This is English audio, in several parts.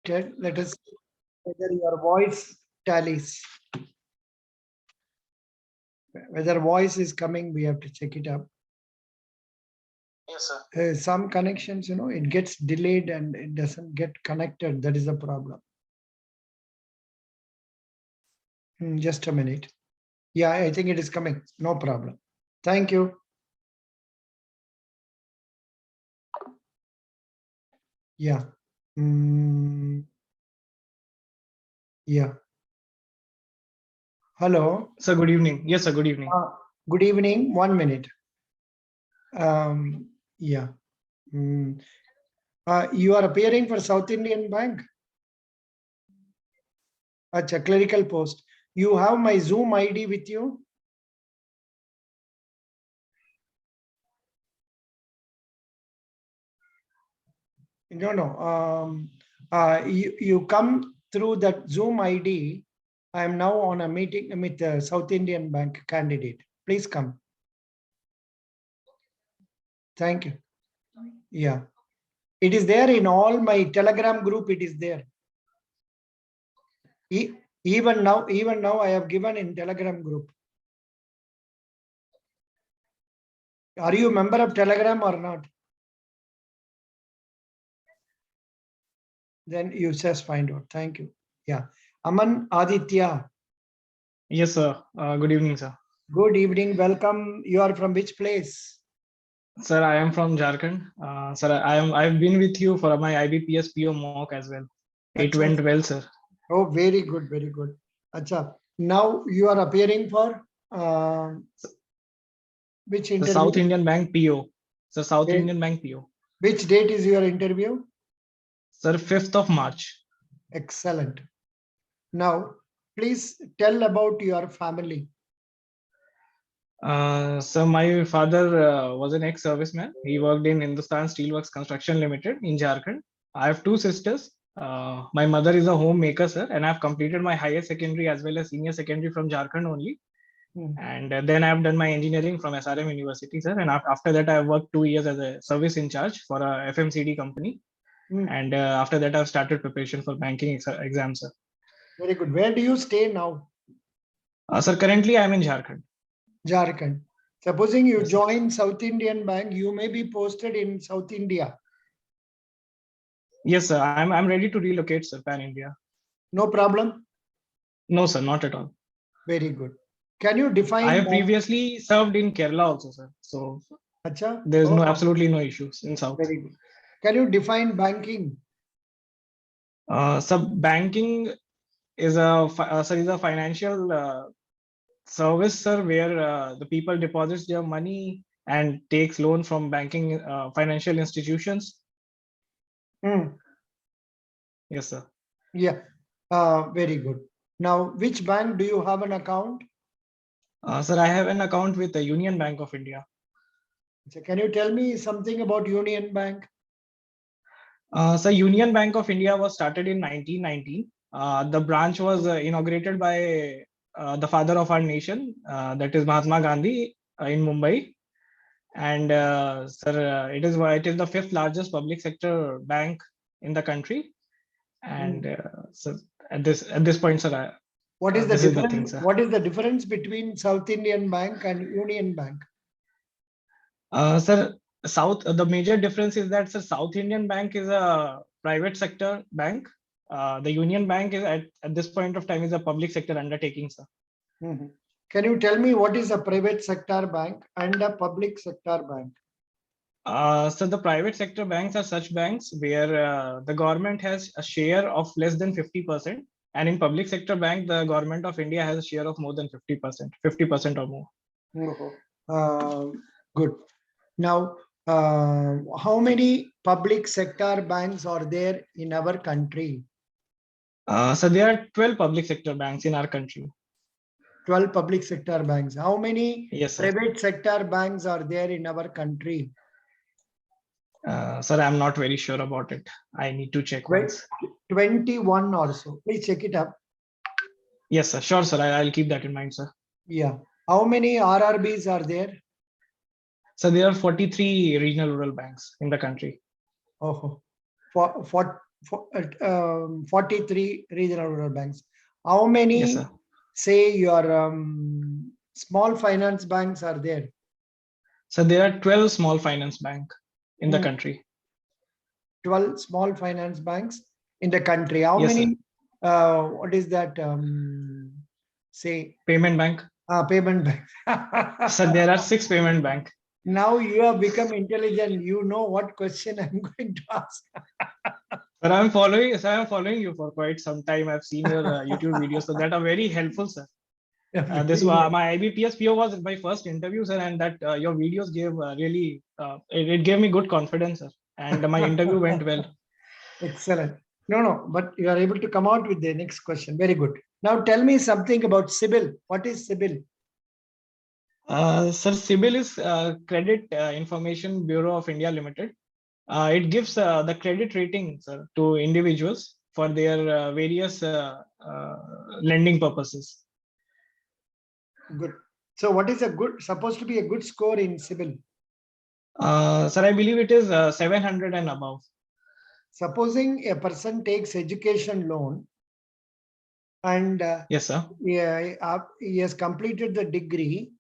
Let us see whether your voice tallies. Whether voice is coming, we have to check it up. Yes, sir. Some connections, it gets delayed and it doesn't get connected. That is the problem. Just a minute. Yeah, I think it is coming. No problem. Thank you. Yeah. Yeah. Hello. Sir, good evening. Yes, sir, good evening. Good evening. 1 minute. Yeah. You are appearing for South Indian Bank? Acha, clerical post. You have my Zoom ID with you? No. You come through that Zoom ID. I am now on a meeting with the South Indian Bank candidate. Please come. Thank you. Yeah. It is there in all my Telegram group. It is there. Even now, I have given in Telegram group. Are you a member of Telegram or not? Then you just find out. Thank you. Yeah. Aman Aditya. Yes, sir. Good evening, sir. Good evening. Welcome. You are from which place? Sir, I am from Jharkhand. Sir, I've been with you for my Ibps PO mock as well. It Achha. went well, sir. Oh, very good, very good. Achha. Now you are appearing for which interview? The South Indian Bank PO. Sir, South Date. Indian Bank PO. Which date is your interview? Sir, 5th of March. Excellent. Now, please tell about your family. So my father was an ex-serviceman. He worked in Hindustan Steelworks Construction Limited in Jharkhand. I have two sisters. My mother is a homemaker, sir, and I've completed my higher secondary as well as senior secondary from Jharkhand only. And then I've done my engineering from SRM University, sir. And after that, I worked 2 years as a service in charge for a FMCD company. And after that, I've started preparation for banking exams, sir. Very good. Where do you stay now? Sir, currently I'm in Jharkhand. Jharkhand. Supposing you join South Indian Bank, you may be posted in South India. Yes, sir. I'm ready to relocate, sir, pan India. No problem? No, sir, not at all. Very good. Can you define? I have previously served in Kerala also, sir. So Achha? There's absolutely no issues in South. Very good. Can you define banking? So banking is a financial service, sir, where the people deposits their money and takes loan from banking financial institutions. Yes, sir. Yeah. Very good. Now, which bank do you have an account? Sir, I have an account with the Union Bank of India. So can you tell me something about Union Bank? So Union Bank of India was started in 1919. The branch was inaugurated by the father of our nation, that is Mahatma Gandhi, in Mumbai. And sir, it is the 5th largest public sector bank in the country. And so at this point, sir, what is the difference? What is the difference between South Indian Bank and Union Bank? Sir, the major difference is that, sir, South Indian Bank is a private sector bank. The Union Bank is at this point of time is a public sector undertaking, sir. Can you tell me what is a private sector bank and a public sector bank? So the private sector banks are such banks where the government has a share of less than 50%, and in public sector bank, the government of India has a share of more than 50%, 50% or more. Good. Now, how many public sector banks are there in our country? So there are 12 public sector banks in our country. 12 public sector banks. How many sir. Private sector banks are there in our country? Sir, I'm not very sure about it. I need to check once. 21 or so. Please check it up. Yes, sir. Sure, sir. I'll keep that in mind, sir. Yeah. How many RRBs are there? So there are 43 regional rural banks in the country. Oh, 43 regional rural banks. How many, Yes, sir. say, your small finance banks are there? So there are 12 small finance bank in the country. 12 small finance banks in the country. How Yes, many, sir. what is that, say, Payment bank. payment banks? So there are 6 payment bank. Now you have become intelligent. You know what question I'm going to ask. Sir, I'm following you for quite some time. I've seen your YouTube videos, so that are very helpful, sir. This my IBPS PO was my first interview, sir, and that your videos gave really it gave me good confidence, sir. And my interview went well. Excellent. No, but you are able to come out with the next question. Very good. Now tell me something about CIBIL. What is CIBIL? Sir, CIBIL is Credit Information Bureau of India Limited. It gives the credit rating, sir, to individuals for their various lending purposes. Good. So what is supposed to be a good score in CIBIL? Sir, I believe it is 700 and above. Supposing a person takes education loan and yes, sir. He has completed the degree,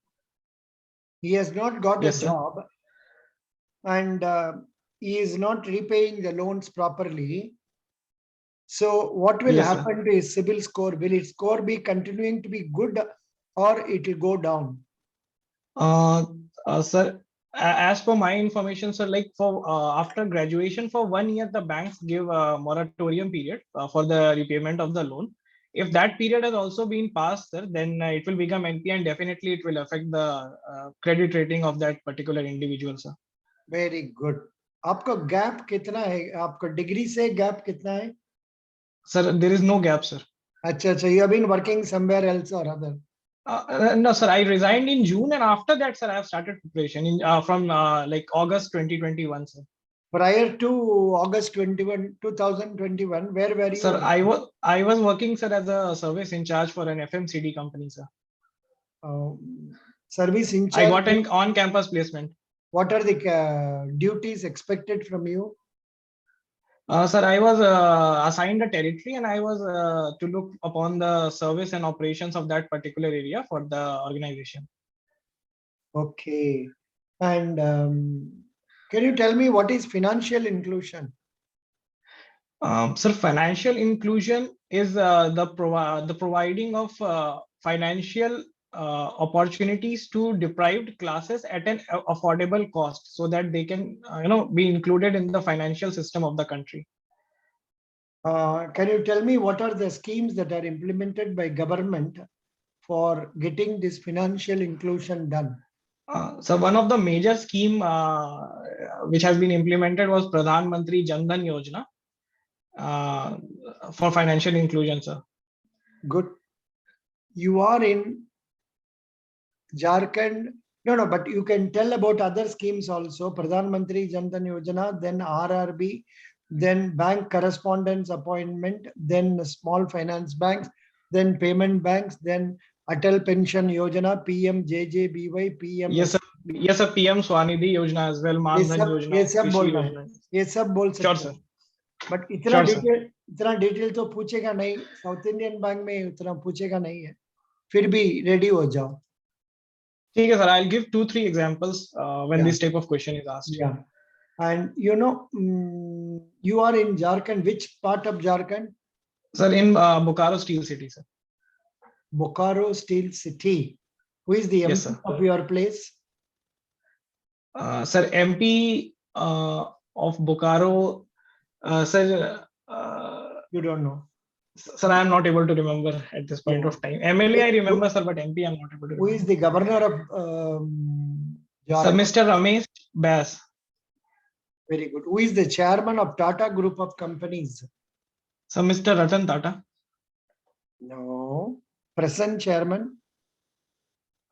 he has not got yes, a sir. job, and he is not repaying the loans properly. So what will Yes, happen to his CIBIL score? Will its score be continuing to be good or it will go down? Sir, as per my information, sir, like for after graduation for 1 year, the banks give a moratorium period for the repayment of the loan. If that period has also been passed, sir, then it will become NP and definitely it will affect the credit rating of that particular individual, sir. Very good. आपका gap कितना है? आपका degree से gap कितना है? Sir, there is no gap, sir. अच्छा, you have been working somewhere else or other? No, sir. I resigned in June, and after that, sir, I have started preparation in from like August 2021, sir. Prior to August 2021, where were you? Sir, I was working, sir, as a service in charge for an FMCD company, sir. Service in charge. I got an on-campus placement. What are the duties expected from you? Sir, I was assigned a territory and I was to look upon the service and operations of that particular area for the organization. Okay. And can you tell me what is financial inclusion? Sir, financial inclusion is the providing of financial opportunities to deprived classes at an affordable cost so that they can be included in the financial system of the country. Can you tell me what are the schemes that are implemented by government for getting this financial inclusion done? So one of the major scheme which has been implemented was Pradhan Mantri Jan Dhan Yojana for financial inclusion, sir. Good. You are in Jharkhand. No, but you can tell about other schemes also. Pradhan Mantri Jan Dhan Yojana, then RRB, then bank correspondence appointment, then small finance banks, then payment banks, then Atal Pension Yojana, PMJJBY, PM. Yes, sir. Yes, sir. PM Swanidhi Yojana as well. Mandhan Yojana. ये सब बोलना है, ये सब बोल सकते हैं. But इतना डिटेल तो पूछेगा नहीं. साउथ इंडियन बैंक में उतना पूछेगा नहीं है. फिर भी रेडी हो जाओ. ठीक है, sir. I'll give 2-3 examples when this type of question is asked. Yeah. And you are in Jharkhand. Which part of Jharkhand? Sir, in Bokaro Steel City, sir. Bokaro Steel City. Who is the MP of your place? Sir, MP of Bokaro, sir. You don't know. Sir, I am not able to remember at this point of time. MLA I remember, sir, but MP I am not able to remember. Who is the governor of Jharkhand? Sir, Mr. Ramesh Bass. Very good. Who is the chairman of Tata Group of Companies? Sir, Mr. Ratan Tata. No. Present chairman?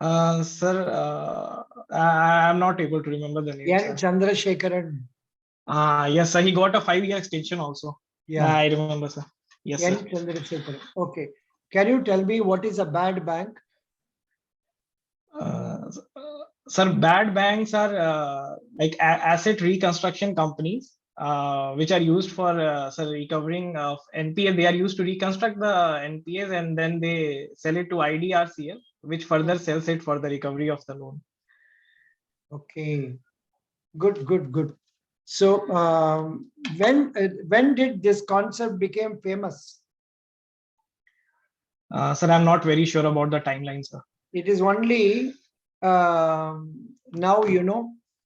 Sir, I am not able to remember the name. N. Chandrasekharan. Yes, sir. He got a 5-year extension also. Yeah, I remember, sir. Yes, N. sir. Chandrasekharan. Okay. Can you tell me what is a bad bank? Sir, bad banks are like asset reconstruction companies which are used for recovering of NPA. They are used to reconstruct the NPAs and then they sell it to IDRCL, which further sells it for the recovery of the loan. Okay, good. So when did this concept became famous? Sir, I'm not very sure about the timeline, sir. It is only now,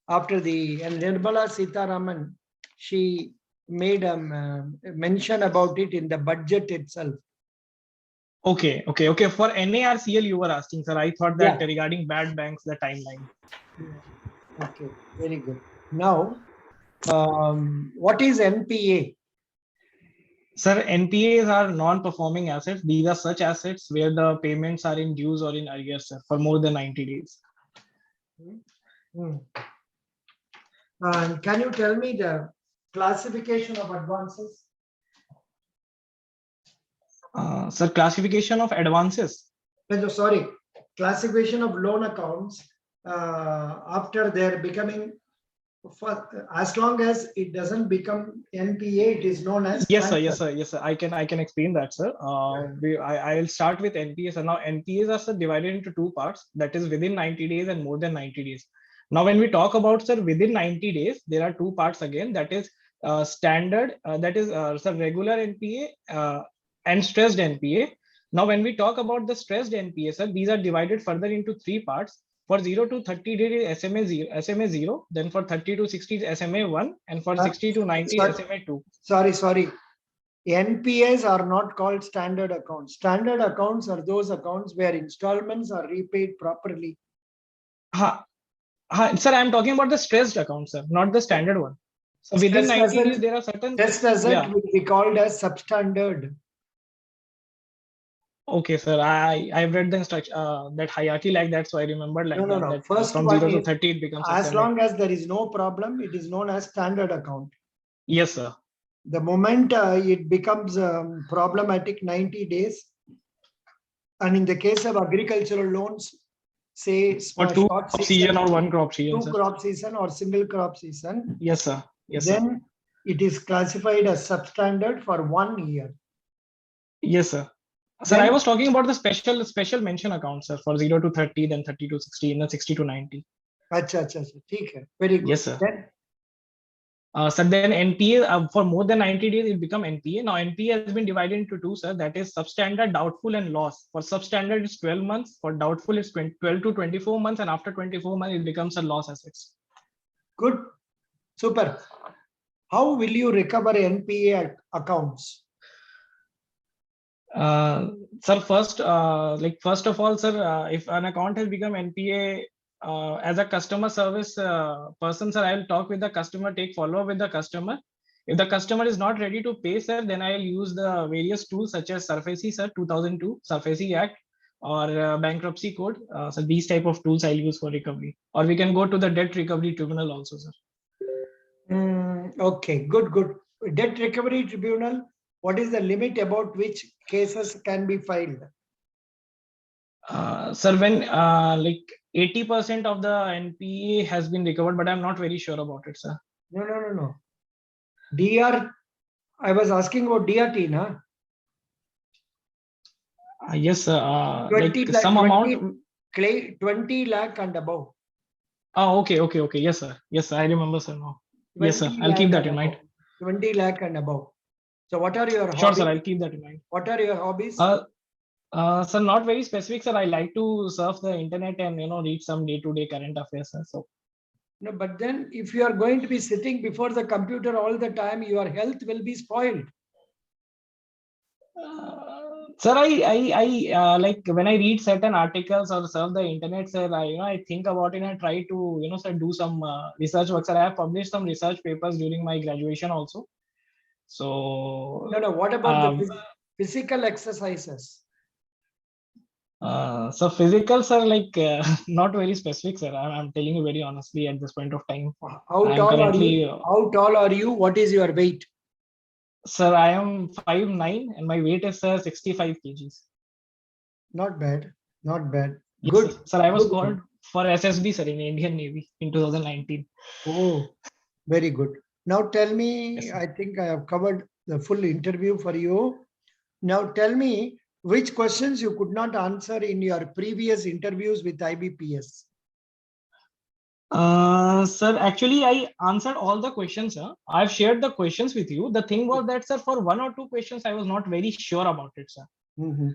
after the Nirmala Sitharaman, she made a mention about it in the budget itself. Okay. For NIACL, you were asking, sir. I thought that regarding bad banks, the timeline. Okay, very good. Now, what is NPA? Sir, NPAs are non-performing assets. These are such assets where the payments are in dues or in arrears, sir, for more than 90 days. And can you tell me the classification of advances? Sir, classification of advances. No, sorry, classification of loan accounts after they're becoming, as long as it doesn't become NPA, it is known as. Yes, sir. I can explain that, sir. I'll start with NPAs. So now NPAs are, sir, divided into two parts. That is within 90 days and more than 90 days. Now, when we talk about, sir, within 90 days, there are two parts again. That is standard. That is sir, regular NPA and stressed NPA. Now, when we talk about the stressed NPA, sir, these are divided further into three parts. For 0 to 30 days, SMA 0, then for 30 to 60 is SMA 1, and for 60 to 90 SMA 2. Sorry. NPAs are not called standard accounts. Standard accounts are those accounts where installments are repaid properly. Sir, I'm talking about the stressed accounts, sir, not the standard one. So within 90 days, there are certain. Stressed asset will be called as substandard. Okay, sir. I've read the instruction that hierarchy like that, so I remember like No. that. First from one 0 to is, 30, it becomes as SMA. long as there is no problem, it is known as standard account. Yes, sir. The moment it becomes problematic, 90 days, and in the case of agricultural loans, say for two crop season or one crop season, two crop season or single crop season. Yes, sir. Then it is classified as substandard for 1 year. Yes, sir. Sir, I was talking about the special mention account, sir, for 0 to 30, then 30 to 60, and then 60 to 90. Acha. Very good. Yes, sir. Then, sir, then NPA for more than 90 days, it become NPA. Now, NPA has been divided into two, sir. That is substandard, doubtful, and loss. For substandard, it's 12 months. For doubtful, it's 12 to 24 months. And after 24 months, it becomes a loss assets. Good. Super. How will you recover NPA accounts? Sir, first of all, sir, if an account has become NPA, as a customer service person, sir, I'll talk with the customer, take follow up with the customer. If the customer is not ready to pay, sir, then I'll use the various tools such as SARFAESI, sir, 2002 SARFAESI Act, or bankruptcy code. So these type of tools I'll use for recovery, or we can go to the debt recovery tribunal also, sir. Okay, good. Debt recovery tribunal, what is the limit about which cases can be filed? Sir, when like 80% of the NPA has been recovered, but I'm not very sure about it, sir. No. DR, I was asking about DRT, na? Yes, sir. 20 like some amount. 20 lakh and above. Oh, okay. Yes, sir. I remember, sir. Now. Yes, sir. I'll keep that in mind. 20 lakh and above. So what are your hobbies? Sure, sir. I'll keep that in mind. What are your hobbies? Sir, not very specific, sir. I like to surf the internet and read some day-to-day current affairs, sir. So. No, but then if you are going to be sitting before the computer all the time, your health will be spoiled. Sir, I like when I read certain articles or surf the internet, sir, I think about it and try to sir, do some research work. Sir, I have published some research papers during my graduation also. So no. What about the physical exercises? So physical, sir, like not very specific, sir. I'm telling you very honestly at this point of time. How tall are you? How tall are you? What is your weight? Sir, I am 5'9" and my weight is 65 kgs. Not bad. Yes, Good. Sir, I was called for SSB, sir, in Indian Navy in 2019. Oh, very good. Now tell me, Yes, sir. I think I have covered the full interview for you. Now tell me which questions you could not answer in your previous interviews with IBPS. Sir, actually, I answered all the questions, sir. I've shared the questions with you. The thing was that, sir, for one or two questions, I was not very sure about it, sir. Mhm.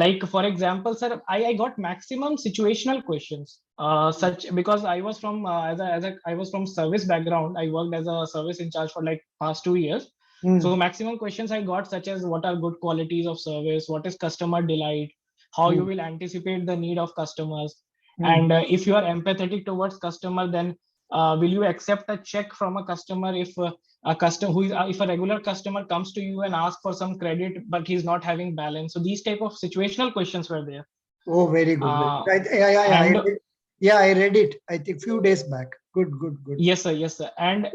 Like for example, sir, I got maximum situational questions. Such because I was from I was from service background. I worked as a service in charge for like past 2 years. Mm. So maximum questions I got, such as what are good qualities of service, what is customer delight, how you Mm. will anticipate the need of customers, Mm. and if you are empathetic towards customer, then will you accept a check from a customer if a customer who is if a regular customer comes to you and asks for some credit but he's not having balance. So these type of situational questions were there. Oh, very good. uh, I and read, yeah, I read it. I think few days back. Good, good, good. yes sir, yes sir. And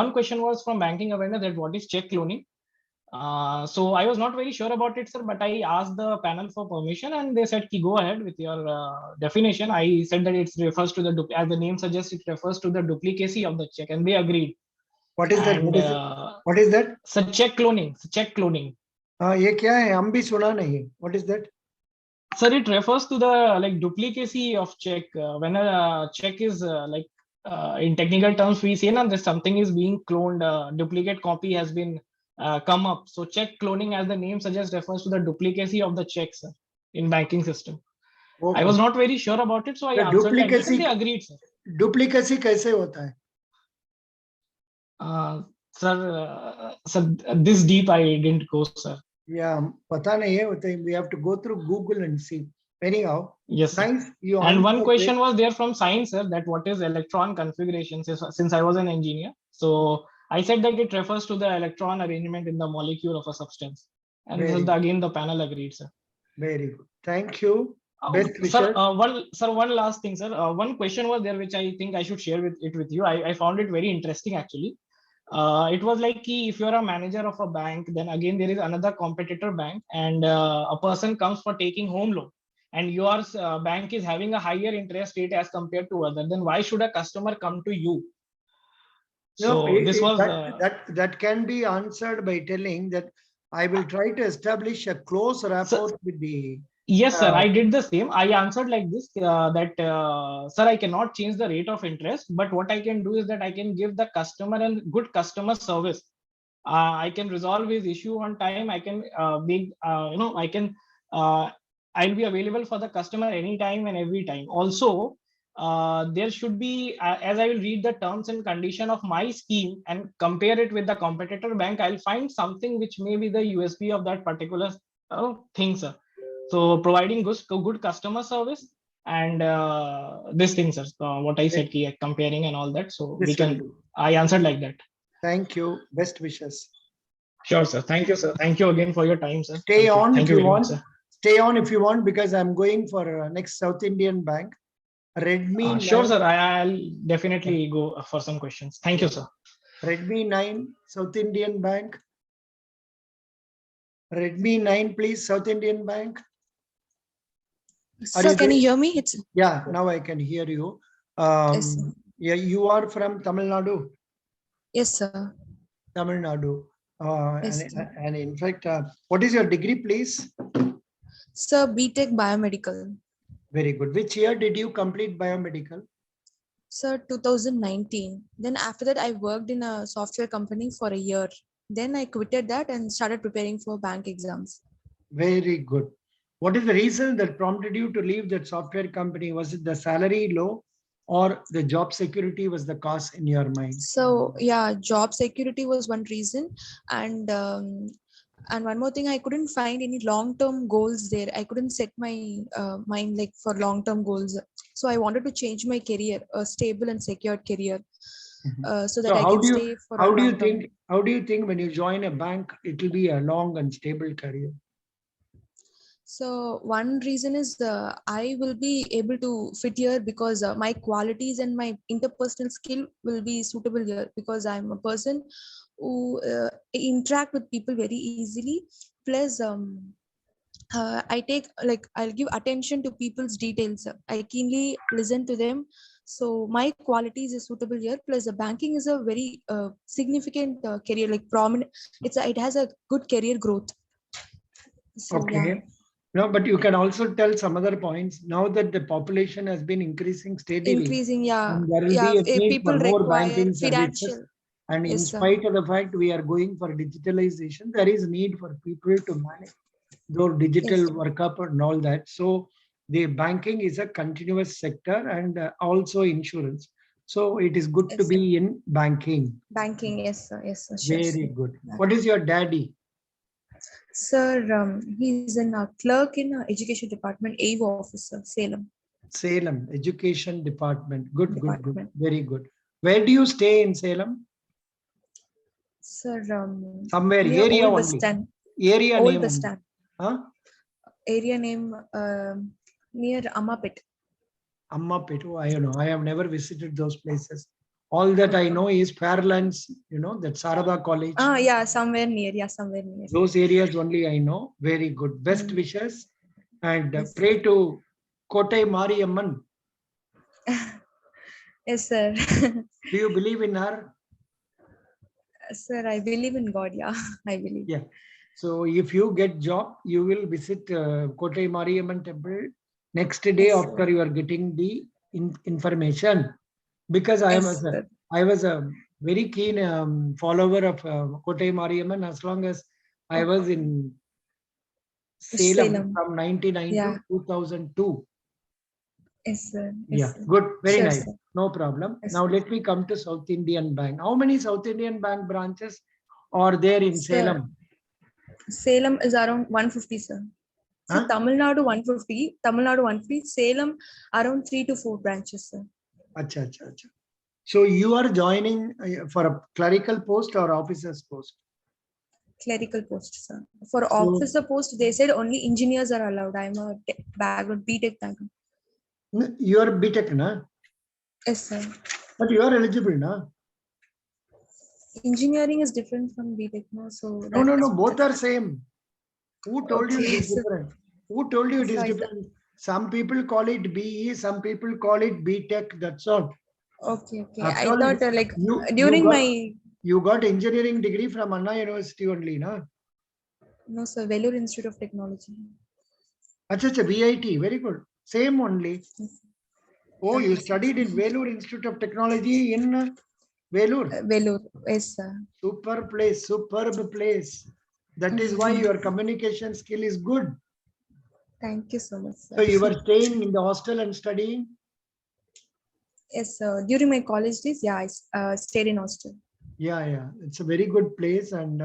one question was from banking awareness, that what is check cloning. So I was not very sure about it, sir, but I asked the panel for permission and they said, go ahead with your definition. I said that it refers to the, as the name suggests, it refers to the duplicacy of the check, and they agreed. What is that? And What is that? so check cloning, check cloning. ये क्या है? हम भी सुना नहीं. What is that? Sir, it refers to the like duplicacy of check. When a check is in technical terms, we say that something is being cloned, duplicate copy has been come up. So check cloning, as the name suggests, refers to the duplicacy of the checks, sir, in banking system. I Okay. was not very sure about it, so I The answered like that, and they agreed, sir. duplicacy कैसे होता है? Sir, this deep I didn't go, sir. Yeah, पता नहीं है. We have to go through Google and see. Anyhow, Yes, sir. nice. You And one answered question it. was there from science, sir, that what is electron configuration, since I was an engineer. So I said that it refers to the electron arrangement in the molecule of a substance. And this Very, is again the panel agreed, sir. very good. Thank you. Best Sir, wishes. one last thing, sir. One question was there which I think I should share with you. I found it very interesting actually. It was like if you're a manager of a bank, then again there is another competitor bank, and a person comes for taking home loan, and your bank is having a higher interest rate as compared to other, then why should a customer come to you? No, So this was that can be answered by telling that I will try to establish a close rapport with the. yes, sir. I did the same. I answered like this, that sir, I cannot change the rate of interest, but what I can do is that I can give the customer a good customer service. I can resolve his issue on time. I can I can I'll be available for the customer anytime and every time. Also, there should be, as I will read the terms and condition of my scheme and compare it with the competitor bank, I'll find something which may be the USP of that particular thing, sir. So providing good customer service and this thing, sir. What I said, comparing and all that. So we can. I answered like that. Thank you. Best wishes. Sure, sir. Thank you, sir. Thank you again for your time, sir. Stay on Thank if you you very want. much, sir. Stay on if you want, because I'm going for next South Indian Bank. Redmi Sure, 9. sir. I'll definitely go for some questions. Thank you, sir. Redmi 9, South Indian Bank. Redmi 9, please, South Indian Bank. Sir, can you hear me? Yeah, now I can hear you. Yes, yeah, you are from Tamil Nadu. yes, sir. Tamil Nadu. Yes, and in fact, what is your degree, please? Sir, BTech Biomedical. Very good. Which year did you complete biomedical? Sir, 2019. Then after that, I worked in a software company for a year. Then I quitted that and started preparing for bank exams. Very good. What is the reason that prompted you to leave that software company? Was it the salary low, or the job security was the cause in your mind? So yeah, job security was one reason, and one more thing, I couldn't find any long-term goals there. I couldn't set my mind like for long-term goals. So I wanted to change my career, a stable and secure career, so that I can stay for a long term. How do you think when you join a bank, it will be a long and stable career? So one reason is I will be able to fit here because my qualities and my interpersonal skill will be suitable here, because I'm a person who interact with people very easily. Plus, I'll give attention to people's details. I keenly listen to them So my qualities is suitable here. Plus, the banking is a very significant career, like prominent. It has a good career growth. So Okay. yeah, No, but you can also tell some other points. Now that the population has been increasing steadily, increasing. Yeah, and there will yeah. be a need People for more require banking services. financial. And in Yes, sir. spite of the fact we are going for digitalization, there is need for people to manage those digital Yes, workup and all that. So the banking is a continuous sector, and also insurance. So it is good to yes, sir. be in banking. Banking. Yes, sir. Yes, sir. Sure, Very sir. good. What is your daddy? Sir, he's in a clerk in education department, AVO officer, Salem Salem, Education Department. Good, good, good. department. Very good. Where do you stay in Salem? Sir, Somewhere, near area Old Bus only. Stand. Area Old name Bus only. Stand. Huh? Area name near Amapet. Ammapet. Oh, I don't know. I have never visited those places. All that I know is Fairlands, that Sarada College. Ah, yeah, somewhere near. Yeah, somewhere near. Those areas only I know. Very good. Best wishes. And Yes. pray to Kotai Mariamman. Yes, sir. Do you believe in her? Sir, I believe in God. Yeah, I believe. Yeah. So if you get job, you will visit Kotai Mariamman temple next day Yes, after sir. you are getting the information. Because Yes, sir. I was a very keen follower of Kotai Mariamman as long as I was in Salem Salem. from 1990 Yeah. to 2002. Yes, sir. Yeah, Yes, sir. good. Very Sure, nice. sir. No problem. Yes, Now sir. let me come to South Indian Bank. How many South Indian Bank branches are there in Sir, Salem? Salem is around 150, sir. See, Huh? Tamil Nadu 150, Tamil Nadu 150, Salem around 3 to 4 branches, sir. Acha, acha, acha. So you are joining for a clerical post or officer's post? Clerical post, sir. For So officer post, they said only engineers are allowed. I'm a background BTech background. you are BTech, na? Yes, sir. But you are eligible, na? Engineering is different from BTech, no? So No, no, that's no. Both are same. Who told you it okay. is different? Who told you it is Sorry, sir. different? Some people call it BE, some people call it BTech. That's all. Okay, okay. After I all, thought like you during my got engineering degree from Anna University only, na? no, sir, Vellore Institute of Technology. Acha, acha, VIT. Very good. Same only. Yes. Oh, you Okay, sir. studied in Vellore Institute of Technology in Vellore. Vellore, yes, sir. Super place, superb place. That is why your communication skill is good. Thank you so much, So sir. you were staying in the hostel and studying? Yes, sir. During my college days, yeah, I stayed in hostel. Yeah, yeah. It's a very good place. And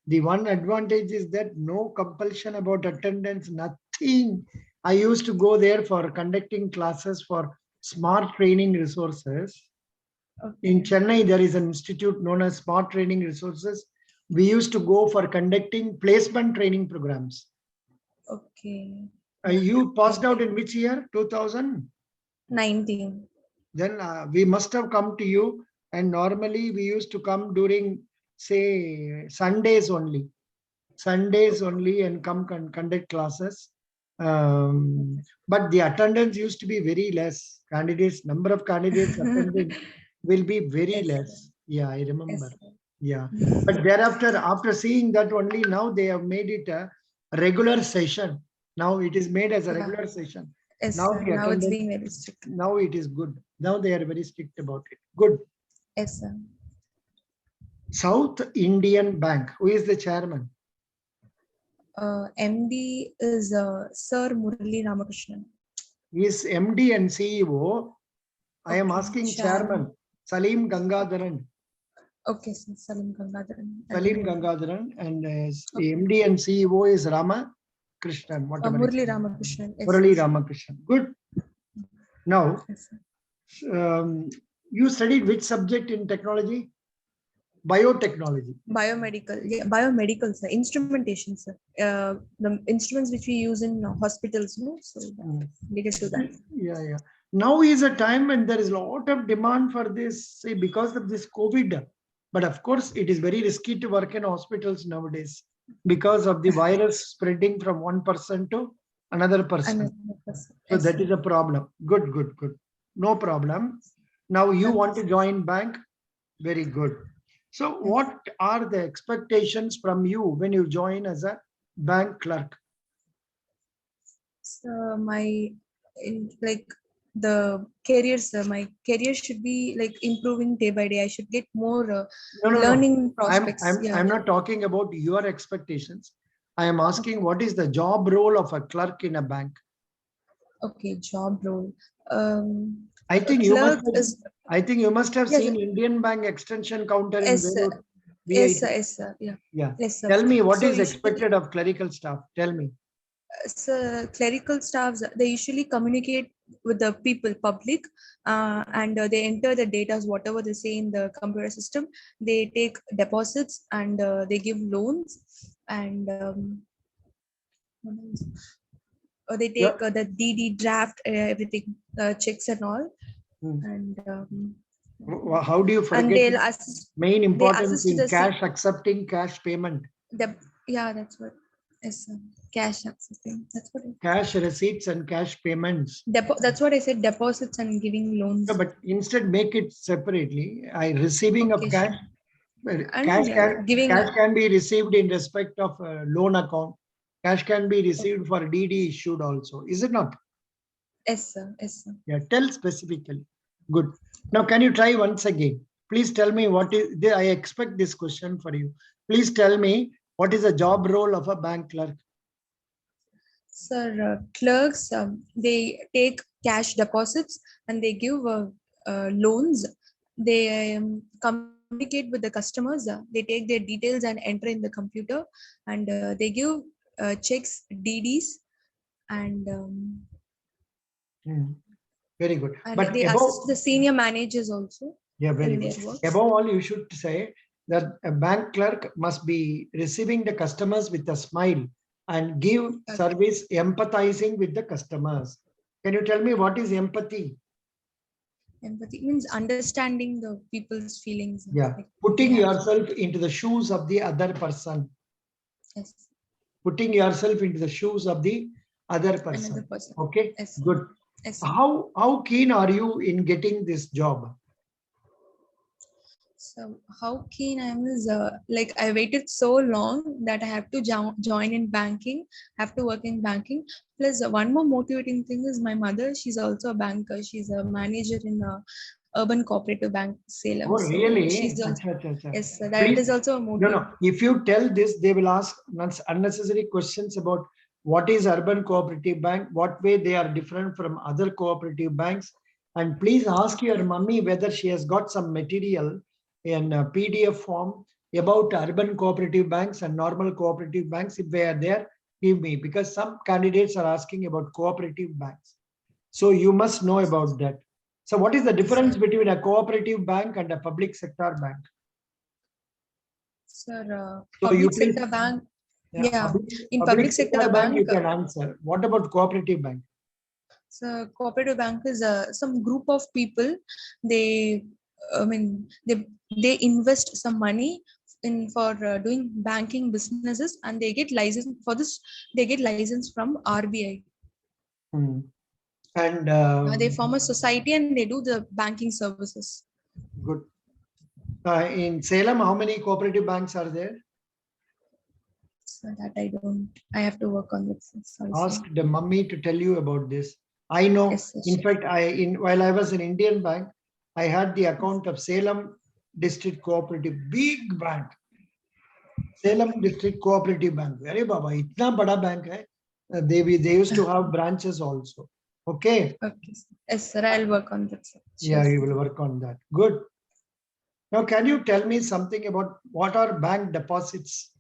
the one advantage is that no compulsion about attendance, nothing. I used to go there for conducting classes for smart training resources. In Okay. Chennai, there is an institute known as Smart Training Resources. We used to go for conducting placement training programs. Okay. You passed out in which year? 2000? 19. Then we must have come to you. And normally we used to come during, say, Sundays only. Sundays only and come conduct classes. But the attendance used to be very less. Number of candidates attending will be very Yes, less. Yeah, I remember. yes, Yeah. But thereafter, after seeing that only, now they have made it a regular session. Now it is made as a yeah. regular session. Yes, Now sir. the Now it's attendance, being very strict. now it is good. Now they are very strict about it. Good. Yes, sir. South Indian Bank. Who is the chairman? MD is Sir Murali Ramakrishnan. Is MD and CEO. I am Okay, asking chairman. Salim Gangadharan. Okay, sir. Salim Gangadharan. Salim Gangadharan, and MD and CEO is Rama Krishnan. Whatever. Murali Ramakrishnan. Yes, Murali sir. Ramakrishnan. Good. Now, Yes, sir. you studied which subject in technology? Biotechnology. Biomedical, yeah, biomedical, sir. Instrumentation, sir. The instruments which we use in hospitals, no? So related to that. Yeah, yeah. Now is a time when there is a lot of demand for this, say, because of this COVID. But of course, it is very risky to work in hospitals nowadays because of the virus spreading from one person to another person. So Yes, that sir. is a problem. Good, good, good. no problem. Now you Okay. want to join bank? Very good. So what are the expectations from you when you join as a bank clerk? So like the career, sir, my career should be like improving day by day. I should get more No. learning I'm prospects. Yeah. I'm not talking about your expectations. I am asking what is the job role of a clerk in a bank? Okay, job role. I A think clerk is you must have yes, seen Indian Bank extension counter in yes, sir. Vellore, Yes, VIT. sir. Yes, sir. Yeah. Yeah. Yes, sir. Tell me what So is usually, expected of clerical staff. Tell me. so clerical staffs, they usually communicate with the people, public, and they enter the data, whatever they say in the computer system. They take deposits and they give loans, and what else? They Yeah. take the DD draft, everything, checks and all, Hmm. and How do you and forget they'll assist. main They importance assist in the cash, accepting cash payment, yeah, that's what. Yes, sir. Cash accepting. That's what. cash receipts and cash payments? That's what I said. Deposits and giving No, loans. but instead make it separately. I receiving of Okay, cash. sure. And giving. Cash can be received in respect of a loan account. Cash can be received for DD issued also. Is it not? Yes, sir. Yes, sir. Yeah, tell specifically. Good. Now, can you try once again? Please tell me what is, I expect this question for you. Please tell me what is the job role of a bank clerk? Sir, clerks, they take cash deposits and they give loans. They communicate with the customers. They take their details and enter in the computer, and they give checks, DDs, and Very good. and But they above, assist the senior managers also yeah, very in good. their work. Above all, you should say that a bank clerk must be receiving the customers with a smile and give service empathizing with the customers. Can you tell me what is empathy? Empathy means understanding the people's feelings. Yeah, Like they putting have. yourself into the shoes of the other person. Yes. Putting yourself into the shoes of the other person. Another person. Okay, Yes. good. Yes. How keen are you in getting this job? So how keen I am is like I waited so long that I have to join in banking, have to work in banking. Plus one more motivating thing is my mother. She's also a banker. She's a manager in a urban cooperative bank, Salem. Oh, So really? she's also yes, sir, that Please, is also a motivation. no. If you tell this, they will ask unnecessary questions about what is urban cooperative bank, what way they are different from other cooperative banks. And please ask your mummy whether she has got some material in a PDF form about urban cooperative banks and normal cooperative banks. If they are there, give me, because some candidates are asking about cooperative banks. So you must know about that. So what is the difference between a cooperative bank and a public sector bank? Sir, So you public please, sector bank. Yeah, in public public sector sector bank you bank. can answer. What about cooperative bank? So cooperative bank is some group of people. They, I mean, they invest some money in for doing banking businesses, and they get license for this. They get license from RBI. And They form a society and they do the banking services. good. In Salem, how many cooperative banks are there? So that I don't. I have to work on this. Sorry, Ask sir. the mummy to tell you about this. I know. Yes, sir, In sure. fact, while I was in Indian Bank, I had the account of Salem District Cooperative, big bank. Salem District Cooperative Bank. Very baba, itna bada bank hai. They used to have branches also. Okay. Okay. Yes, sir. I'll work on that, sir. Sure, Yeah, sir. you will work on that. Good. Now, can you tell me something about what are bank deposits?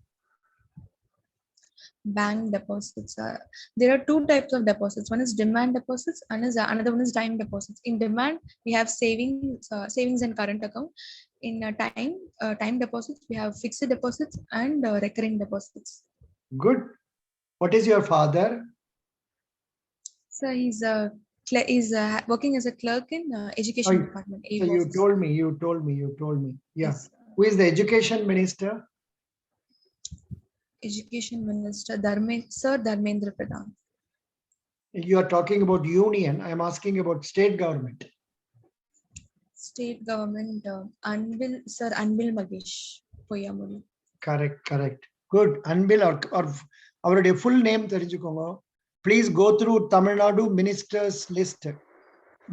Bank deposits are there are two types of deposits. One is demand deposits and is another one is time deposits. In demand we have savings and current account. In time deposits we have fixed deposits and recurring deposits. Good. What is your father? So he's working as a clerk in education department. So you EPFO. told me. Yeah. Yes. Who is the education minister? Education Minister Sir Dharmendra Pradhan. You are talking about union. I am asking about state government. State government, Anbil, Sir Anbil Magesh Poyamuri. Correct, correct. Good. Anbil or அவருடைய full name தெரிஞ்சுக்கோங்க. Please go through Tamil Nadu ministers list.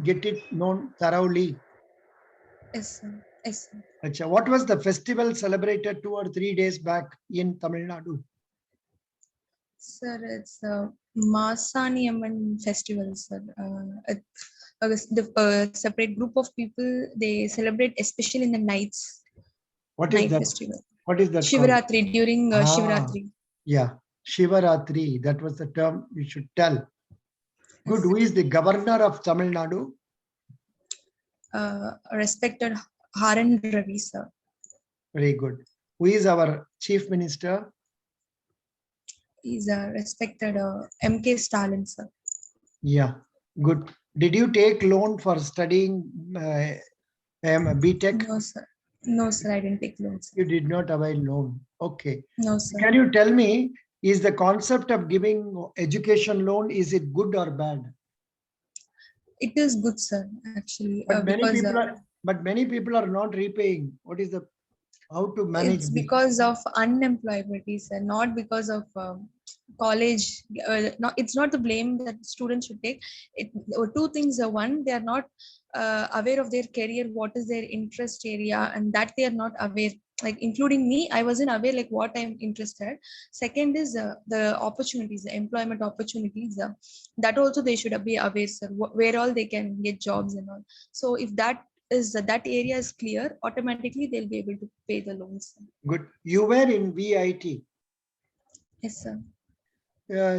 Get it known thoroughly. Yes, sir. Yes, sir. Achha, what was the festival celebrated 2 or 3 days back in Tamil Nadu? Sir, it's Masani Amman festival, sir. The separate group of people, they celebrate especially in the nights. What is Night that? festival. What is that called? Shivaratri, during Ah. Shivaratri. Yeah, Shivaratri. That was the term you should tell. Good. Who is the governor of Tamil Nadu? Respected Haran Ravi, sir. Very good. Who is our chief minister? He's respected MK Stalin, sir. Yeah, good. Did you take loan for studying BTech? No, sir. No, sir. I didn't take loans. You did not avail loan. Okay. No, sir. Can you tell me, is the concept of giving education loan, is it good or bad? It is good, sir. Actually, But because many people are not repaying. What is the how to manage it's this? because of unemployability, sir. Not because of college. No, it's not the blame that students should take. Two things are: one, they are not aware of their career, what is their interest area, and that they are not aware. Like including me, I wasn't aware like what I'm interested. Second is the opportunities, the employment opportunities. That also they should be aware, sir. Where all they can get jobs and all. So if that area is clear, automatically they'll be able to pay the loans. Good. You were in VIT. Yes, sir.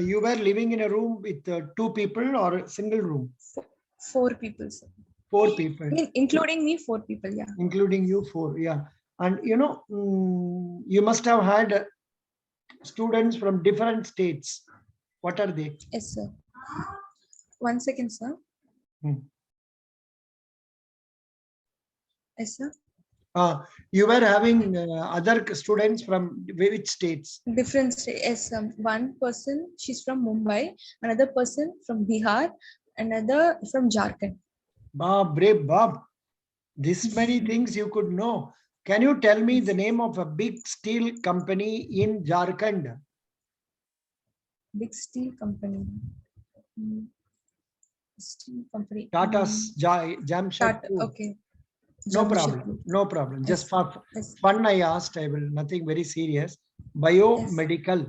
You were living in a room with 2 people or a single room? 4 people, sir. 4 people. Including me, 4 people, yeah. Including you 4, yeah. And you know, you must have had students from different states. What are they? Yes, sir. 1 second, sir. Yes, sir. You were having other students from which states? Different states. Yes, one person, she's from Mumbai, another person from Bihar, another from Jharkhand. Bob, this many things you could know. Can you tell me the name of a big steel company in Jharkhand? Big steel company. Steel company. Tata's Jamshedpur. Okay. No problem. No problem. Just for fun, I asked. I will nothing very serious. Biomedical.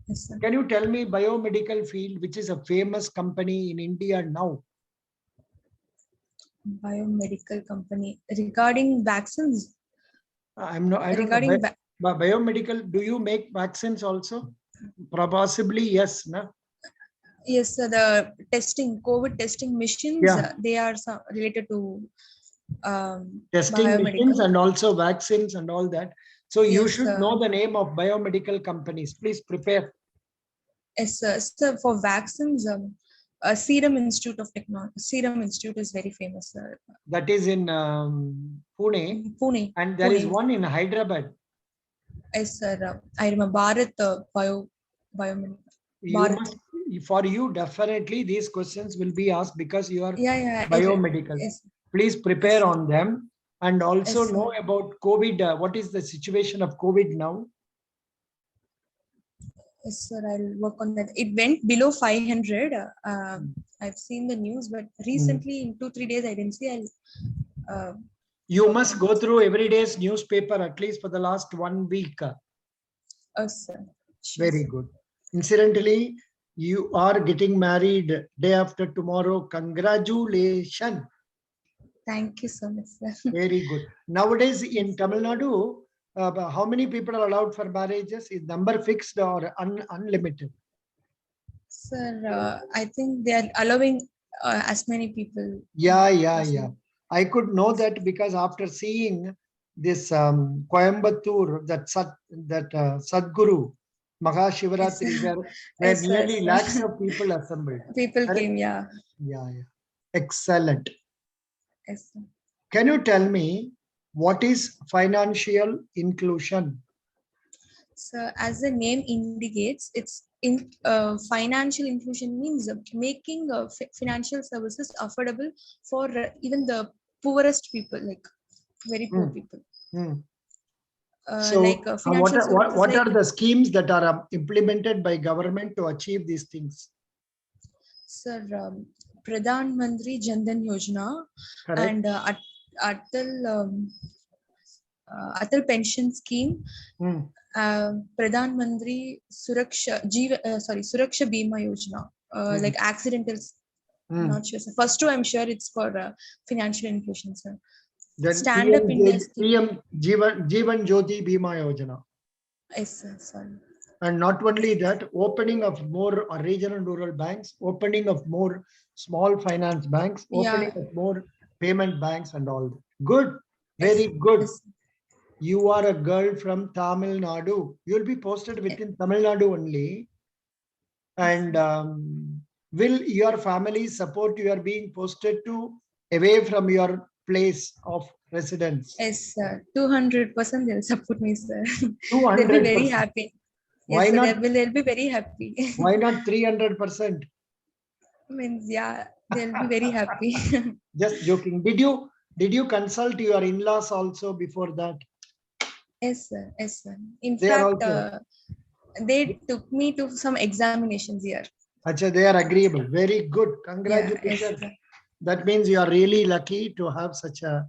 Yes, sir. Can you tell me biomedical field, which is a famous company in India now? Biomedical company regarding vaccines. I'm not. I don't regarding know. Biomedical. Do you make vaccines also? Possibly yes. No. Yes, sir. The testing, COVID testing machines. Yeah. They are related to testing machines and also vaccines and all that. So you should know the name of biomedical companies. Please prepare. Yes, sir. So for vaccines, Serum Institute of Technology. Serum Institute is very famous, sir. That is in Pune. Pune. And there is one in Hyderabad. Yes, sir. I remember Bharat Biomedical. For you, definitely these questions will be asked because you are biomedical. Yes. Please prepare on them and also know sir. about COVID. What is the situation of COVID now? Yes, sir. I'll work on that. It went below 500. I've seen the news, but recently in 2-3 days, I didn't see. You must go through every day's newspaper at least for the last 1 week. Yes, sir. Very good. Incidentally, you are getting married day after tomorrow. Congratulations. Thank you so much, sir. Very good. Nowadays in Tamil Nadu, how many people are allowed for marriages? Is number fixed or unlimited? Sir, I think they are allowing as many people. Yeah. I could know that because after seeing this Coimbatore, that Sadguru Mahashivaratri, where nearly lakhs of people assembled. People came, yeah. Yeah. Excellent. Yes, sir. Can you tell me what is financial inclusion? So as the name indicates, it's financial inclusion means making financial services affordable for even the poorest people, like very poor Hmm. people. Hmm. Like So financial services, what like are the schemes that are implemented by government to achieve these things? Sir, Pradhan Mantri Jan Dhan Yojana Correct. and Atal Pension Scheme, Hmm. Pradhan Mantri Suraksha Bima Yojana, like accidentals. Hmm. Not sure, sir. First two, I'm sure it's for financial inclusion, sir. Then Stand Up India scheme. PM Jeevan Jyoti Bima Yojana. Yes, sir. Sorry. And not only that, opening of more regional and rural banks, opening of more small finance banks, opening Yeah. of more payment banks and all that. Good. Yes, Very good. yes. You are a girl from Tamil Nadu. You'll be posted within Tamil Nadu only. And will your family support you are being posted to away from your place of residence? Yes, sir. 200% they'll support me, sir. They'll be very 200%. happy. Why Yes, sir. not? They'll be very happy. Why not 300%? Means, yeah, they'll be very happy. Just joking. Did you consult your in-laws also before that? Yes, sir. Yes, sir. In They are fact, also. they took me to some examinations here. Achha, they are agreeable. Very good. Yeah, Congratulations. yes, sir. That means you are really lucky to have such a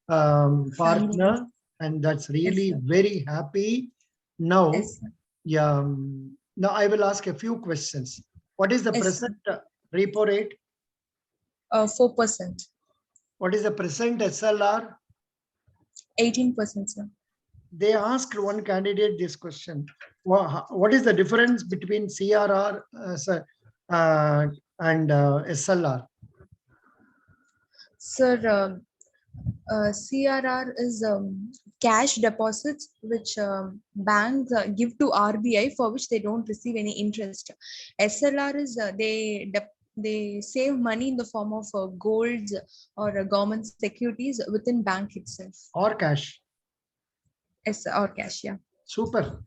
partner, and that's really Yes, very happy. Now, yes, sir. yeah. Now I will ask a few questions. What is the Yes, present repo rate? 4%. What is the present SLR? 18%, sir. They asked one candidate this question. What is the difference between CRR and SLR? Sir, CRR is cash deposits which banks give to RBI, for which they don't receive any interest. SLR is they save money in the form of golds or government securities within bank itself. Or cash? Or cash, yeah. Super.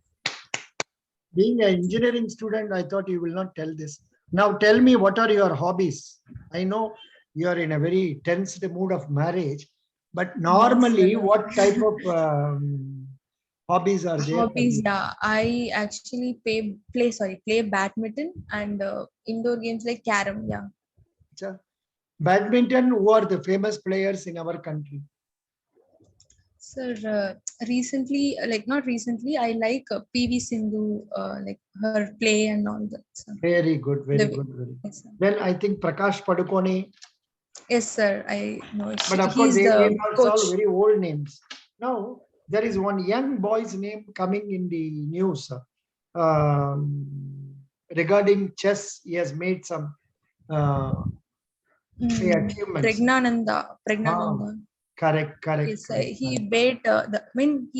Being an engineering student, I thought you will not tell this. Now tell me, what are your hobbies? I know you are in a very tensed mood of marriage, but normally what type of hobbies are there? Hobbies, yeah. I actually play badminton and indoor games like carom, yeah. Badminton, who are the famous players in our country? Sir, recently, like not recently, I like PV Sindhu, like her play and all that. So. Very good, very good, very good. Yes, sir. Then I think Prakash Padukone. Yes, sir. I know. But of course, he's the coach. All very old names. Now, there is one young boy's name coming in the news regarding chess. He has made some achievements. Pregnananda. Correct. Yes, he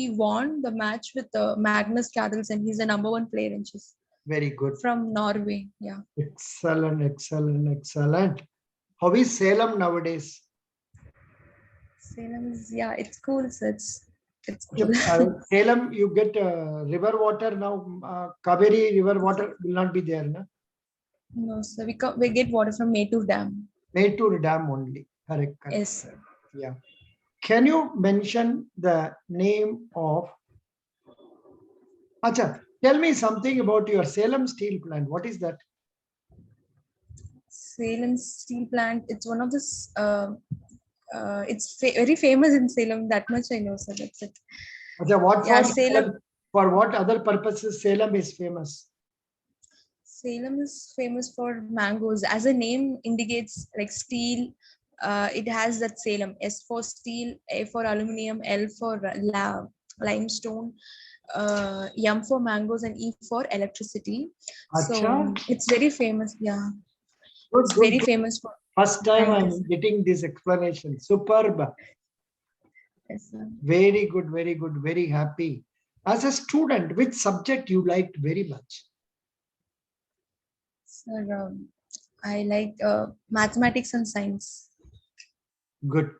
won the match with Magnus Carlsen. He's the #1 player in chess. Very good. From Norway, yeah. Excellent. How is Salem nowadays? Salem is, yeah, it's cool. So it's cool. Salem, you get river water now. Kaveri river water will not be there, no? No, sir. We get water from Mettur Dam. Mettur Dam only. Correct. Yes, sir. Yeah. Can you mention the name of? Acha, tell me something about your Salem steel plant. What is that? Salem steel plant. It's one of the. It's very famous in Salem. That much I know, sir. That's it. Acha, for what other purposes Salem is famous? Salem is famous for mangoes. As the name indicates, like steel. It has that Salem. S for steel, A for aluminium, L for limestone, M for mangoes, and E for electricity. Achha. So it's very famous. Yeah, good, it's very famous for. First time I'm getting this explanation. Superb. Yes, sir. Very good, very happy. As a student, which subject you liked very much? Sir, I like mathematics and science. Good.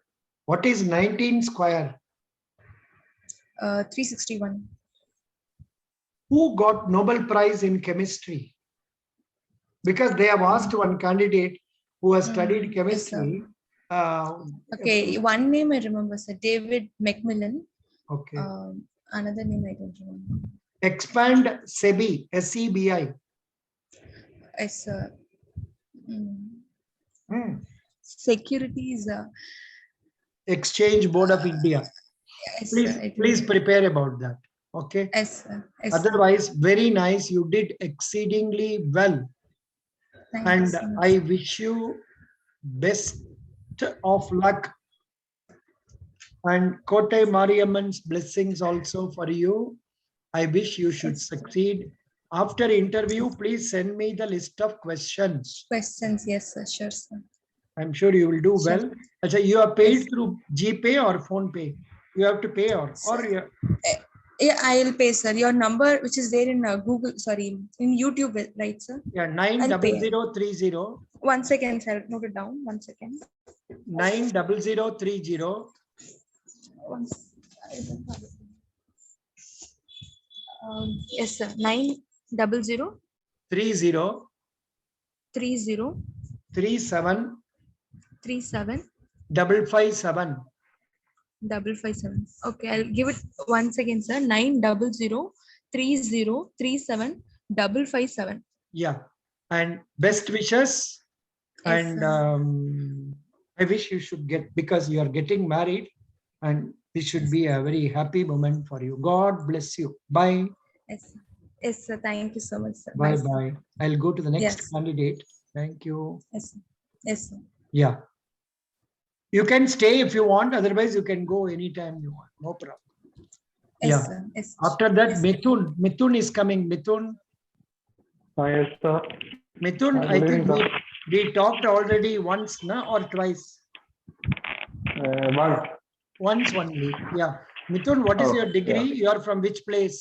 What is 19 square? 361. Who got Nobel Prize in chemistry? Because they have asked one candidate who has studied chemistry, Okay, one name I remember, sir. David McMillan. Okay. Another name I don't remember. Expand SEBI, SEBI. Yes, sir. Hmm. Securities. Exchange Board of India. Yes, Please, sir. please prepare about that. Okay. Yes, sir. Yes, sir. Otherwise, very nice. You did exceedingly well. Thank you And so much. I wish you best of luck. And Kotai Mariamman's blessings also for you. I wish you should succeed. After interview, please send me the list of questions. Questions, yes, sir. Sure, sir. I'm sure you will do Sure. well. Achha, you are paid Yes. through GPay or phone pay? You have to pay or you, Yeah, I'll pay, sir. Your number, which is there in Google, sorry, in YouTube, right, sir? yeah, I'll pay. 90030 1 second, sir. Note it down. 1 second. 90030 Yes, sir. 900 30 30 37 37 557. 557. Okay, I'll give it 1 second, sir. 900 30 37 557. Yeah, and best wishes. Yes, And sir. I wish you should get, because you are getting married, and this should be a very happy moment for you. God bless you. Bye. Yes, sir. Yes, sir. Thank you so much, sir. Bye Sir. bye. I'll go to the next Yes. candidate. Thank you. Yes, sir. Yes, sir. Yeah. You can stay if you want. Otherwise, you can go anytime you want. No problem. Yes, Yeah. sir. Yes, sir. After that, Yes, sir. Mithun. Mithun is coming. Mithun. Yes, sir. Mithun, I think we talked already once, na, or twice? Once. Once only. Yeah. Mithun, what is Oh, your degree? yeah. You are from which place?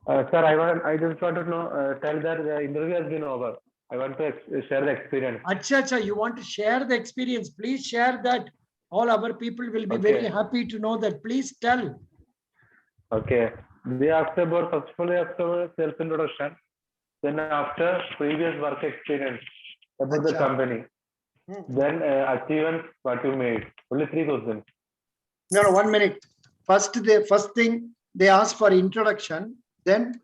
Sir, I just want to know, tell that the interview has been over. I want to share the experience. Acha, you want to share the experience? Please share that. All our people will be very happy to know that. Please tell. Okay. They asked about, first of all, they asked about self-introduction. Then after previous work experience about the company. Then achievements what you made. Only 3 questions. No, 1 minute. First thing they ask for introduction. Then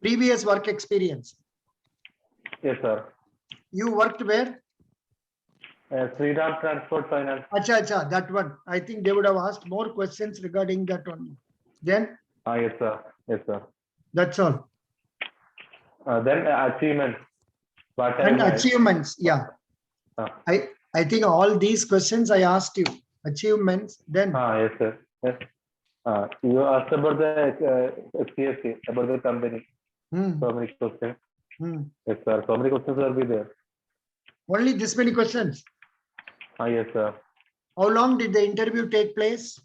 previous work experience. Yes, sir. You worked where? Freedom Transport Finance. Acha, that one. I think they would have asked more questions regarding that one. Then? Yes, sir. Yes, sir. That's all. Then achievements. And achievements, yeah. I think all these questions I asked you. Achievements, then. Yes, sir. Yes. You asked about the CSC, about the company. So many questions. Yes, sir. So many questions will be there. Only this many questions? Yes, sir. How long did the interview take place?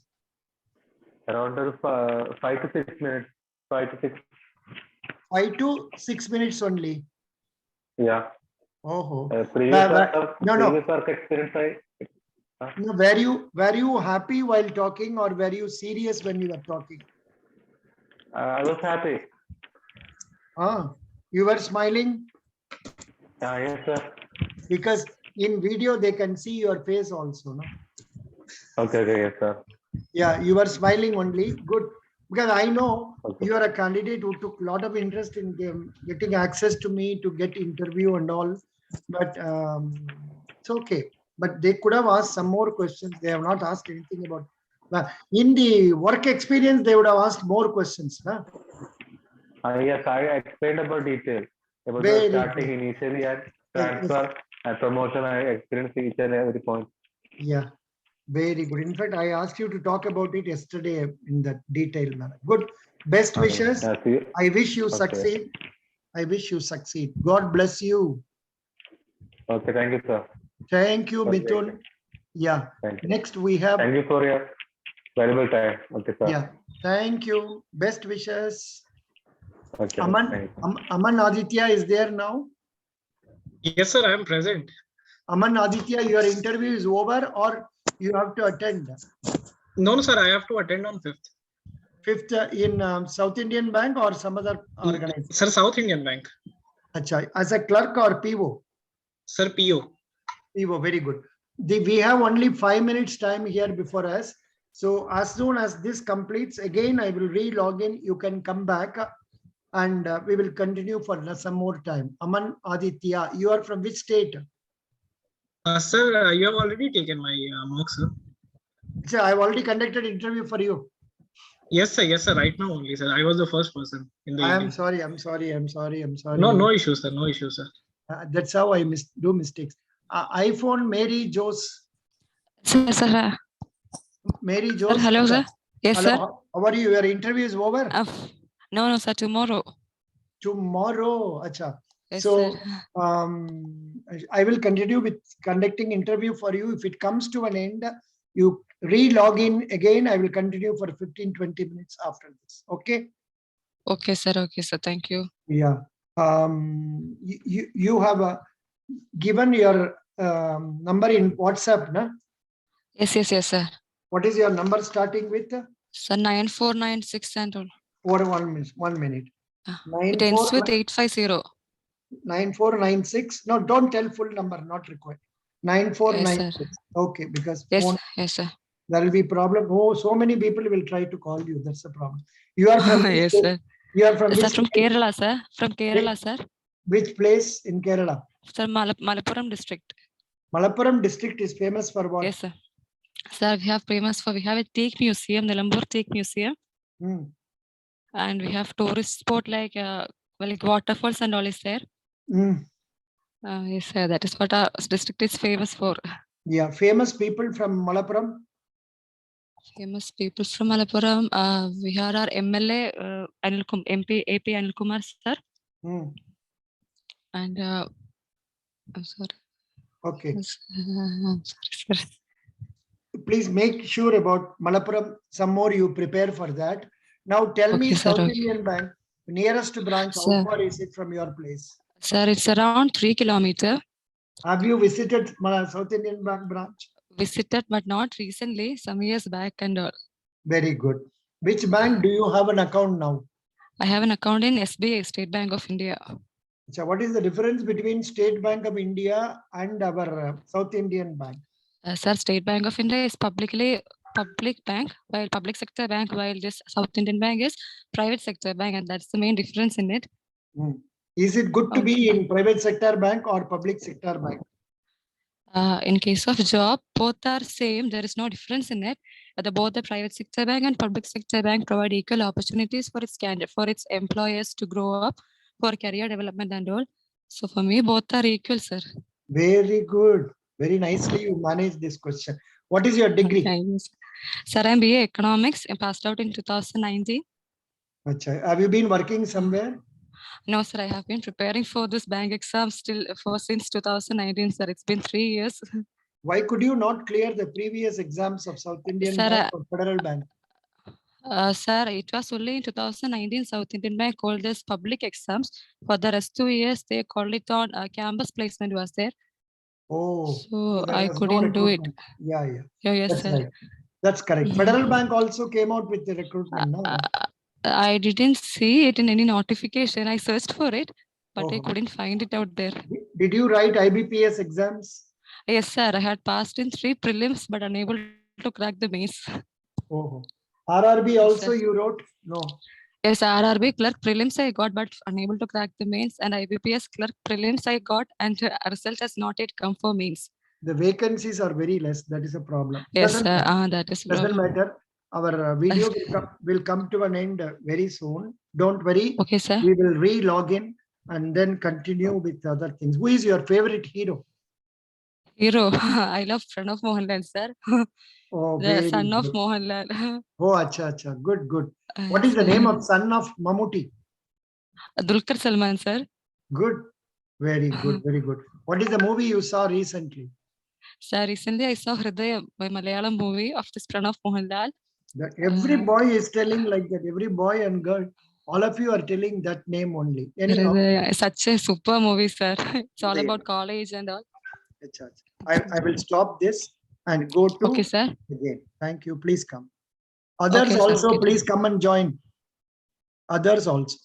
Around 5 to 6 minutes. 5 to 6. 5 to 6 minutes only. Yeah. Oh. Previous work experience. No, were you happy while talking, or were you serious when you were talking? I was happy. You were smiling? Yes, sir. Because in video they can see your face also, no? Okay, yes, sir. Yeah, you were smiling only. Good. Because I know you are a candidate who took a lot of interest in getting access to me to get interview and all. But it's okay. But they could have asked some more questions. They have not asked anything about. In the work experience, they would have asked more questions. Huh? Yes, I explained about detail. About the starting good. Initially and transfer and promotion. I experienced each and every point. Yeah, very good. In fact, I asked you to talk about it yesterday in that detailed manner. Good. Best wishes. I wish you succeed. I wish you succeed. God bless you. Okay, thank you, sir. Thank you, Mithun. Yeah. Next we have. Thank you for your valuable time. Okay, sir. Yeah. Thank you. Best wishes. Okay. Aman Aditya is there now? Yes, sir. I am present. Aman Aditya, your interview is over, or you have to attend? No, sir. I have to attend on 5th. 5th in South Indian Bank or some other organization? Sir, South Indian Bank. Achha, as a clerk or PO? Sir, PO. EPFO, very good. We have only 5 minutes time here before us. So as soon as this completes, again, I will re-log in. You can come back and we will continue for some more time. Aman Aditya, you are from which state? Sir, you have already taken my mock, sir. So I've already conducted interview for you. Yes, sir. Yes, sir. Right now only, sir. I was the first person in the evening. I'm sorry. No, no issue, sir. No issue, sir. That's how I do mistakes. iPhone Mary Jose. Sir. Mary Jose. Hello, sir. Yes, hello, sir. How are you? Your interview is over? No, sir. Tomorrow. Tomorrow. Acha. Yes, so, sir. I will continue with conducting interview for you. If it comes to an end, you re-log in again. I will continue for 15-20 minutes after this. Okay? Okay, sir. Okay, sir. Thank you. Yeah. You have given your number in WhatsApp, na? Yes, sir. What is your number starting with? Sir, 9496 and all. Or 1 minute. It ends with 850. 9496. No, don't tell full number, not required. 9496. Yes, okay, because yes, sir. There will be problem. Oh, so many people will try to call you. That's the problem. You are from yes, sir. You are from sir, which from state? Kerala, sir. From Kerala, sir. Which place in Kerala? Sir, Malappuram district. Malappuram district is famous for what? Yes, sir. Sir, we have a teak museum, the Lambur Teak Museum. And we have tourist spot like waterfalls and all is there. Yes, sir. That is what our district is famous for. Yeah, famous people from Malappuram. Famous people from Malappuram. We have our MLA, MP Anil Kumar, sir. And I'm sorry. Okay. I'm sorry, sir. Please make sure about Malappuram. Some more you prepare for that. Now tell me, sir, South Indian Bank, nearest branch, how far is it from your place? Sir, it's around 3 kilometers. Have you visited South Indian Bank branch? Visited, but not recently, some years back and all. Very good. Which bank do you have an account now? I have an account in SBI, State Bank of India. So what is the difference between State Bank of India and our South Indian Bank? Sir, State Bank of India is public bank, while public sector bank, while this South Indian Bank is private sector bank, and that's the main difference in it. Is it good to be in private sector bank or public sector bank? In case of job, both are same. There is no difference in it. Both the private sector bank and public sector bank provide equal opportunities for its employers to grow up, for career development and all. So for me, both are equal, sir. Very good. Very nicely you managed this question. What is your degree? Sir, I'm BA Economics. I passed out in 2019. Have you been working somewhere? No, sir. I have been preparing for this bank exam since 2019, sir. It's been 3 years. Why could you not clear the previous exams of South Indian Bank or Federal Bank? Sir, it was only in 2019 South Indian Bank called this public exams. For the rest 2 years, they called it on campus placement was there. Oh, so I couldn't do it. Yeah. Yes, that's sir. Right. That's correct. Federal Bank also came out with the recruitment. No? I didn't see it in any notification. I searched for it, but I couldn't find it out there. Did you write IBPS exams? Yes, sir. I had passed in 3 prelims, but unable to crack the mains. RRB also you wrote? No. Yes, RRB clerk prelims I got, but unable to crack the mains, and IBPS clerk prelims I got, and result has not yet come for mains. The vacancies are very less. That is a problem. Yes, that is doesn't matter. Our video will come to an end very soon. Don't worry. Okay, sir. We will re-log in and then continue with other things. Who is your favorite hero? I love Pranav Mohanlal, sir. The son of Mohanlal. Oh, acha. Good. What is the name of son of Mammootty? Dulquer Salman, sir. Good. Very good. What is the movie you saw recently? Sir, recently I saw Hridayam, my Malayalam movie of this Pranav Mohanlal. Every boy is telling like that. Every boy and girl. All of you are telling that name only. Anyhow, such a super movie, sir. It's all about college and all. I will stop this and go to okay, sir. Again. Thank you. Please come. Others also, please come and join. Others also.